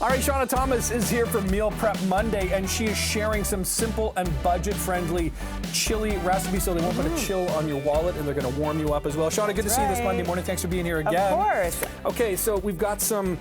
All right, Seanna Thomas is here for Meal Prep Monday, and she is sharing some simple and budget-friendly chili recipes so they won't put a chill on your wallet, and they're going to warm you up as well. Seanna, good to see you this Monday morning. Thanks for being here again. Of course. Okay, so we've got some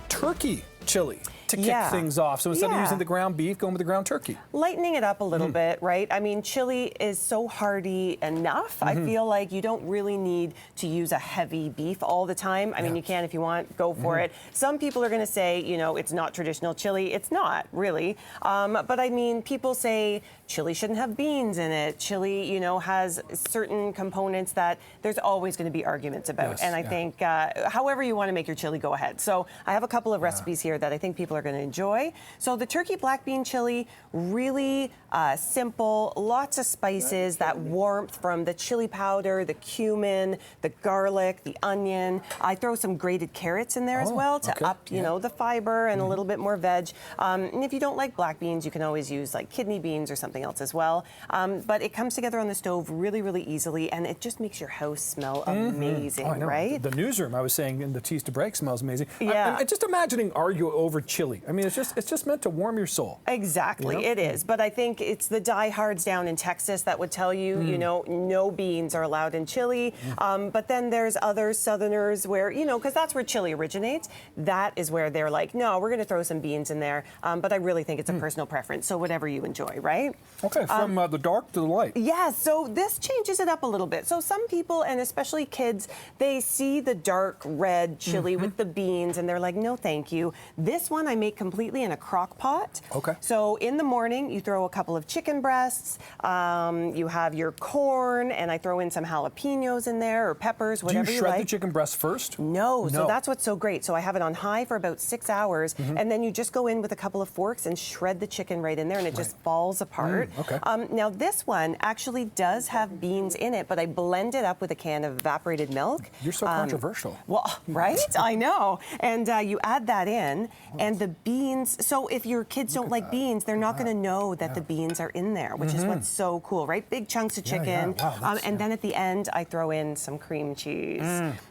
turkey chili to kick things off. So instead of using the ground beef, going with the ground turkey. Lightening it up a little bit, right? I mean, chili is so hearty enough. I feel like you don't really need to use a heavy beef all the time. I mean, you can if you want, go for it. Some people are going to say, you know, it's not traditional chili. It's not, really. But I mean, people say chili shouldn't have beans in it. Chili, you know, has certain components that there's always going to be arguments about. Yes, and I think however you want to make your chili, go ahead. So I have a couple of recipes here that I think people are going to enjoy. So the turkey black bean chili, really simple, lots of spices, that warmth from the chili powder, the cumin, the garlic, the onion. I throw some grated carrots in there as well to up, you know, the fiber and a little bit more veg. And if you don't like black beans, you can always use like kidney beans or something else as well. But it comes together on the stove really, really easily, and it just makes your house smell amazing, right? The newsroom, I was saying, in the Tease to Break smells amazing. Yeah. I'm just imagining argue over chili. I mean, it's just meant to warm your soul. Exactly, You know? it is. But I think it's the diehards down in Texas that would tell you, you know, no beans are allowed in chili. But then there's other Southerners where, you know, because that's where chili originates. That is where they're like, no, we're going to throw some beans in there. But I really think it's a personal preference. So whatever you enjoy, right? Okay, from the dark to the light. Yeah, so this changes it up a little bit. So some people, and especially kids, they see the dark red chili with the beans, and they're like, no, thank you. This one I make completely in a crock pot. Okay. So in the morning, you throw a couple of chicken breasts, you have your corn, and I throw in some jalapenos in there, or peppers, whatever Do you you like. shred the chicken breast first? No, so that's what's so great. So I have it on high for about 6 hours, and then you just go in with a couple of forks and shred the chicken right in there, and it just falls apart. Okay. Now this one actually does have beans in it, but I blend it up with a can of evaporated milk. You're so controversial. Well, right? I know. And you add that in, and the beans, so if your kids don't like beans, they're not going to know that the beans are in there, which is what's so cool, right? Big chunks of chicken. Wow, and then at the end, I throw in some cream cheese,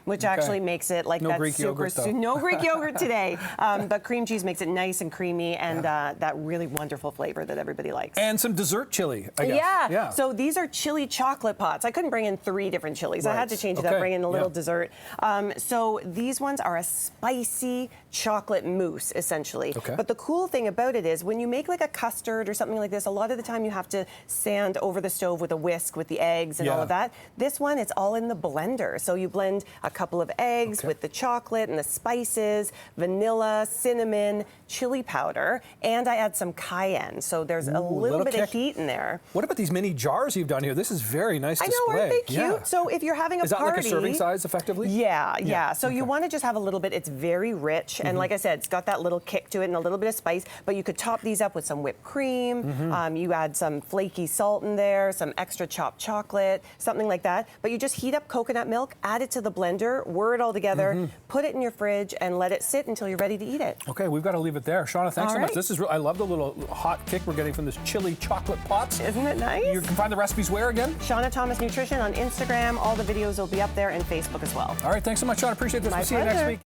which actually makes it like that Greek yogurt, though. No Greek yogurt today, but cream cheese makes it nice and creamy, and that really wonderful flavor that everybody likes. And some dessert chili, I guess. Yeah. So these are chili chocolate pots. I couldn't bring in 3 different chilies. I had to change it up, bring in a little dessert. So these ones are a spicy chocolate mousse, essentially. But the cool thing about it is when you make like a custard or something like this, a lot of the time you have to sand over the stove with a whisk with the eggs and all of that. This one, it's all in the blender. So you blend a couple of eggs with the chocolate and the spices, vanilla, cinnamon, chili powder, and I add some cayenne. So there's a little bit of heat in there. What about these mini jars you've done here? This is very nice display. I know, aren't they cute? Yeah. So if you're having a party... Is that party... like a serving size, effectively? Yeah. So you want to just have a little bit. It's very rich. And like I said, it's got that little kick to it and a little bit of spice. But you could top these up with some whipped cream. You add some flaky salt in there, some extra chopped chocolate, something like that. But you just heat up coconut milk, add it to the blender, whir it all together, put it in your fridge, and let it sit until you're ready to eat it. Okay, we've got to leave it there. Seanna, thanks so much. This is I love the little hot kick we're getting from this chili chocolate pots. Isn't it nice? You can find the recipes where again? Seanna Thomas Nutrition on Instagram. All the videos will be up there, and Facebook as well. All right, thanks so much, Seanna. Appreciate this. We'll see you next week.